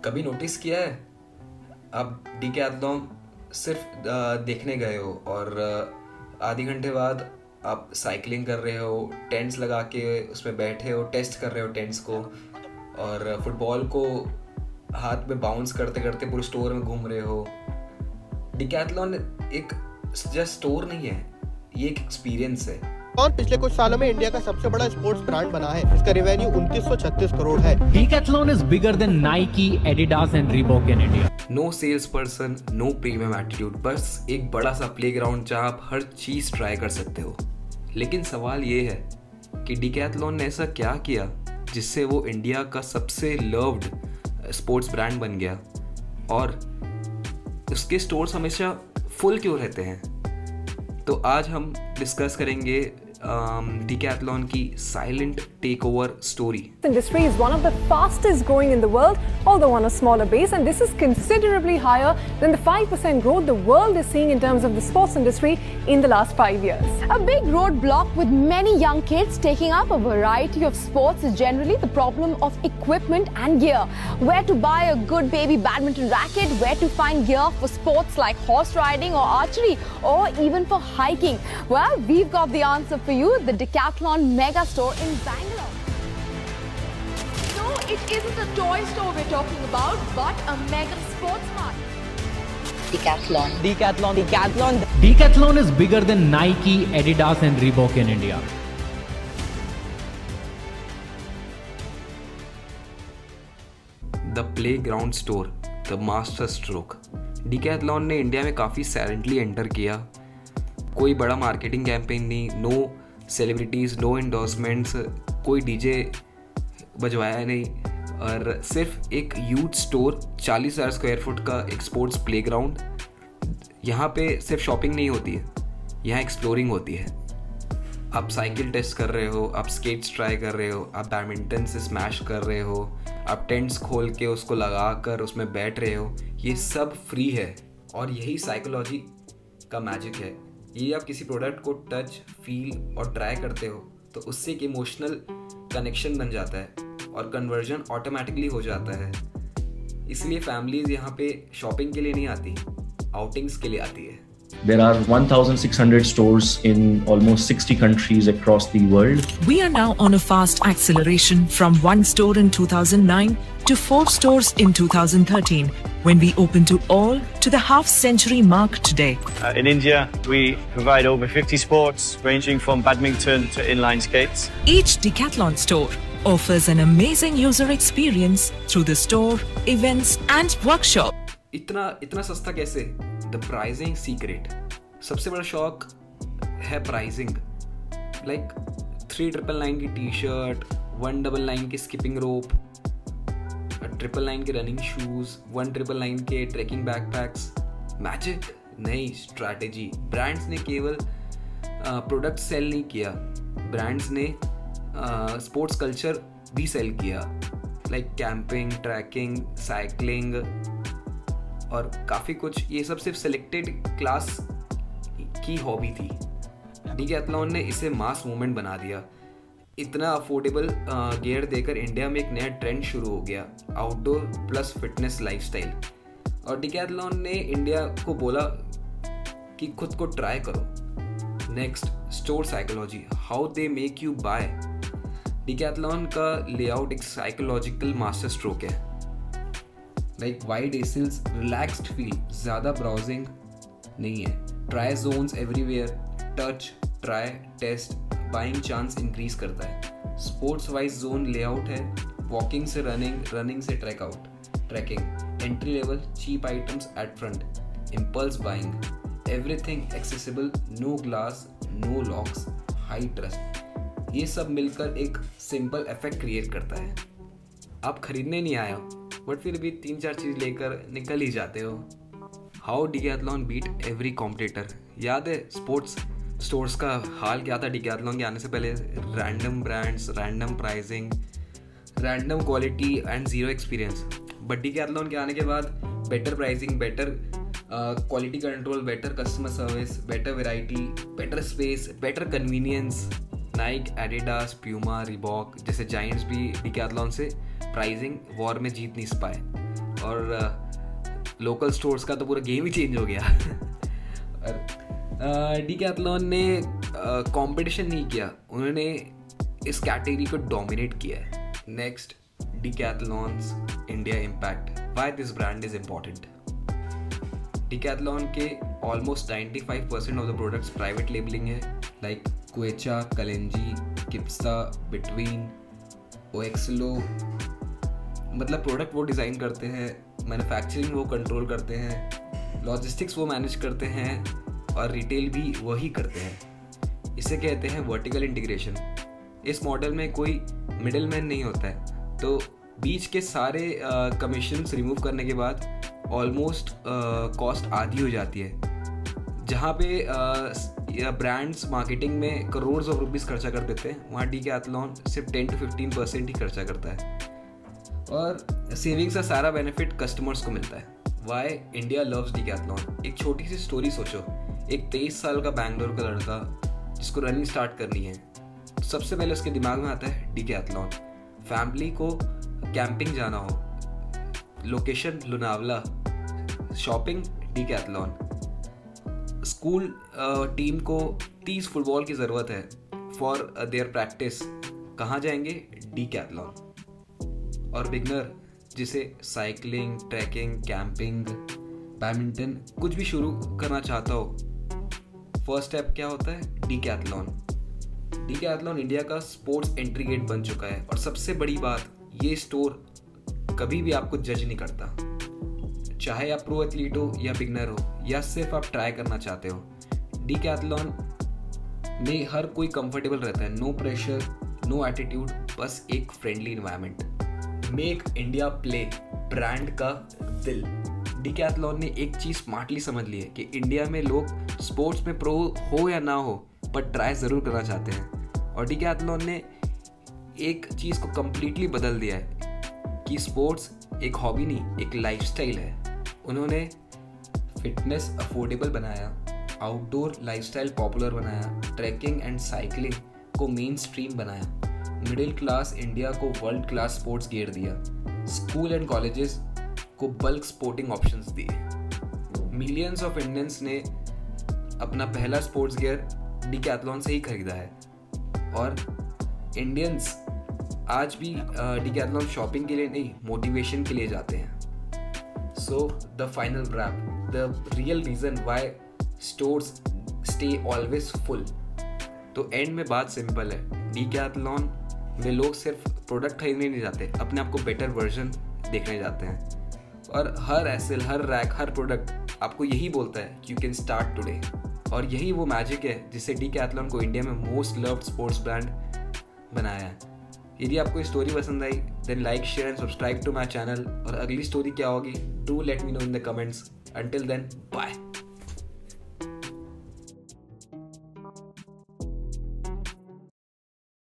कभी नोटिस किया है आप डिकैथलॉन सिर्फ देखने गए हो और आधे घंटे बाद आप साइकिलिंग कर रहे हो, टेंट्स लगा के उसमें बैठे हो, टेस्ट कर रहे हो टेंट्स को, और फुटबॉल को हाथ में बाउंस करते करते पूरे स्टोर में घूम रहे हो। डिकैथलॉन एक जस्ट स्टोर नहीं है, ये एक एक्सपीरियंस है। और पिछले कुछ सालों में इंडिया का सबसे बड़ा स्पोर्ट्स ब्रांड बना है। इसका रेवेन्यू 2936 करोड़ है। Decathlon is bigger than Nike, Adidas and Reebok in India. No sales person, no premium attitude, बस एक बड़ा सा प्लेग्राउंड जहाँ आप हर चीज ट्राई कर सकते हो। लेकिन सवाल ये है कि डिकैथलॉन ने ऐसा क्या किया जिससे वो इंडिया का सबसे लव्ड स्पोर्ट्स ब्रांड बन गया, और उसके स्टोर्स हमेशा फुल क्यों रहते हैं। तो आज हम डिस्कस करेंगे डिकैथलॉन की silent takeover story. Industry is one of the fastest growing in the world, although on a smaller base, and this is considerably higher than the 5% growth the world is seeing in terms of the sports industry in the last 5 years. A big roadblock with many young kids taking up a variety of sports is generally the problem of equipment and gear. Where to buy a good baby badminton racket, where to find gear for sports like horse riding or archery, or even for hiking. Well, we've got the answer for you, the Decathlon Mega Store in Bangalore. No, it isn't a toy store we're talking about, but a mega sports mart. Decathlon. Decathlon is bigger than Nike, Adidas and Reebok in India. The playground store, the master stroke. Decathlon ने India में काफ़ी silently enter किया। कोई बड़ा marketing campaign नहीं, no celebrities, no endorsements, कोई DJ बजवाया नहीं, और सिर्फ एक यूथ स्टोर, 40,000 स्क्वायर फुट का एक स्पोर्ट्स प्लेग्राउंड। यहाँ पे सिर्फ शॉपिंग नहीं होती है, यहाँ एक्सप्लोरिंग होती है। आप साइकिल टेस्ट कर रहे हो, आप स्केट्स ट्राई कर रहे हो, आप बैडमिंटन से स्मैश कर रहे हो, आप टेंट्स खोल के उसको लगा कर उसमें बैठ रहे हो। ये सब फ्री है, और यही साइकोलॉजी का मैजिक है। ये आप किसी प्रोडक्ट को टच, फील और ट्राई करते हो तो उससे एक इमोशनल कनेक्शन बन जाता है और कन्वर्जन ऑटोमेटिकली हो जाता है। इसलिए फैमिलीज यहाँ पे शॉपिंग के लिए नहीं आती, आउटिंग्स के लिए आती है। There are 1,600 stores in almost 60 countries across the world. We are now on a fast acceleration from 1 store in 2009 to 4 stores in 2013, when we opened to all to the half-century mark today. In India, we provide over 50 sports, ranging from badminton to inline skates. Each Decathlon store offers an amazing user experience through the store, events and workshop. इतना सस्ता कैसे? The pricing secret. सबसे बड़ा शौक है pricing. Like 399 की T shirt, 199 की skipping rope, 999 के रनिंग शूज, 199 के ट्रैकिंग बैकपैक्स। मैजिक नहीं, स्ट्रैटेजी। ब्रांड्स ने केवल प्रोडक्ट सेल नहीं किया, ब्रांड्स ने स्पोर्ट्स कल्चर भी सेल किया। लाइक कैंपिंग, ट्रैकिंग, साइकिलिंग और काफ़ी कुछ। ये सब सिर्फ सेलेक्टेड क्लास की हॉबी थी। डिकैथलॉन ने इसे मास मूवमेंट बना दिया। इतना अफोर्डेबल गियर देकर इंडिया में एक नया ट्रेंड शुरू हो गया, आउटडोर प्लस फिटनेस लाइफस्टाइल। और डिकैथलॉन ने इंडिया को बोला कि खुद को ट्राई करो। Next, store psychology, how they make you buy. Decathlon का लेआउट एक साइकोलॉजिकल मास्टर स्ट्रोक है। Like wide aisles, relaxed feel, ज़्यादा ब्राउजिंग नहीं है। Try zones everywhere, touch, try, test, buying chance increase करता है। स्पोर्ट्स वाइज जोन लेआउट है, walking से रनिंग, रनिंग से trekking, entry level, cheap items eight front, impulse buying, everything accessible, no glass, no locks, high trust. ये सब मिलकर एक simple effect create करता है। आप खरीदने नहीं आए हो, बट फिर भी 3-4 चीज़ लेकर निकल ही जाते हो। How Decathlon beat every competitor. याद है स्पोर्ट्स स्टोर्स का हाल क्या था डिकैथलॉन के आने से पहले? Random brands, random pricing, random quality and zero experience. But decathlon के आने के बाद better pricing, better quality control, better customer service, better variety, better space, better convenience. Naik, Adidas, Puma, Reebok जैसे जाइंट्स भी डिकैथलॉन से प्राइसिंग वॉर में जीत नहीं पाए। और लोकल स्टोर्स का तो पूरा गेम ही चेंज हो गया। डिकैथलॉन ने कंपटीशन नहीं किया, उन्होंने इस कैटेगरी को डोमिनेट किया है। Next, Decathlon's India impact, why this brand is important. Decathlon के almost 95% of the products private labelling है, like Quechua, Kalenji, Kipsta, Btwin, Oxelo. मतलब प्रोडक्ट वो डिज़ाइन करते हैं, मैन्युफैक्चरिंग वो कंट्रोल करते हैं, लॉजिस्टिक्स वो मैनेज करते हैं और रिटेल भी वही करते हैं। इसे कहते हैं वर्टिकल इंटीग्रेशन। इस मॉडल में कोई मिडिल मैन नहीं होता है, तो बीच के सारे कमीशंस रिमूव करने के बाद ऑलमोस्ट कॉस्ट आधी हो जाती है। जहाँ पे ब्रांड्स मार्केटिंग में करोड्स ऑफ रुपीस खर्चा कर देते हैं, वहाँ डिकैथलॉन सिर्फ 10 to 15% ही खर्चा करता है और सेविंग्स का सारा बेनिफिट कस्टमर्स को मिलता है। Why India loves decathlon. एक छोटी सी स्टोरी सोचो, एक 23 साल का बैंगलोर का लड़का जिसको रनिंग स्टार्ट करनी है, तो सबसे पहले उसके दिमाग में आता है डिकैथलॉन। फैमिली को कैंपिंग जाना हो, location Lonavala, shopping decathlon. School team को 30 फुटबॉल की ज़रूरत है फॉर देयर प्रैक्टिस, कहाँ जाएंगे? डिकैथलॉन। और बिगनर जिसे साइकिलिंग, ट्रैकिंग, कैंपिंग, बैडमिंटन कुछ भी शुरू करना चाहता हो, फर्स्ट स्टेप क्या होता है? डिकैथलॉन। डिकैथलॉन इंडिया का स्पोर्ट्स एंट्री गेट बन चुका है और सबसे बड़ी बात, ये स्टोर कभी भी आपको जज नहीं करता, चाहे आप प्रो एथलीट हो या बिगनर हो या सिर्फ आप ट्राई करना चाहते हो। डिकैथलॉन में हर कोई कंफर्टेबल रहता है, नो प्रेशर, नो एटीट्यूड, बस एक friendly environment. Make India play, brand का दिल। डिकैथलॉन ने एक चीज़ स्मार्टली समझ ली है कि इंडिया में लोग स्पोर्ट्स में प्रो हो या ना हो पर ट्राई ज़रूर करना चाहते हैं, और डिकैथलॉन ने एक चीज़ को कम्प्लीटली बदल दिया है कि स्पोर्ट्स एक हॉबी नहीं, एक लाइफस्टाइल है। उन्होंने फिटनेस अफोर्डेबल बनाया, आउटडोर लाइफस्टाइल पॉपुलर बनाया, ट्रैकिंग एंड साइकिलिंग को मेन स्ट्रीम बनाया, मिडिल क्लास इंडिया को वर्ल्ड क्लास स्पोर्ट्स गियर दिया, स्कूल एंड कॉलेजेस को बल्क स्पोर्टिंग ऑप्शंस दिए। मिलियंस ऑफ इंडियंस ने अपना पहला स्पोर्ट्स गियर डिकैथलॉन से ही खरीदा है और इंडियंस आज भी डिकैथलॉन शॉपिंग के लिए नहीं, मोटिवेशन के लिए जाते हैं। So the final wrap, the real reason why stores stay always full. तो एंड में बात सिंपल है, डिकैथलॉन में लोग सिर्फ प्रोडक्ट खरीदने नहीं जाते, अपने आप को बेटर वर्जन देखने जाते हैं। और हर एसएल, हर रैक, हर प्रोडक्ट आपको यही बोलता है कि यू कैन स्टार्ट टुडे। और यही वो मैजिक है जिससे डिकैथलॉन को इंडिया में मोस्ट लव्ड स्पोर्ट्स ब्रांड बनाया है। यदि आपको ये स्टोरी पसंद आई then like, share and subscribe to my channel. और अगली स्टोरी क्या होगी, do let me know in the comments. Until then, bye.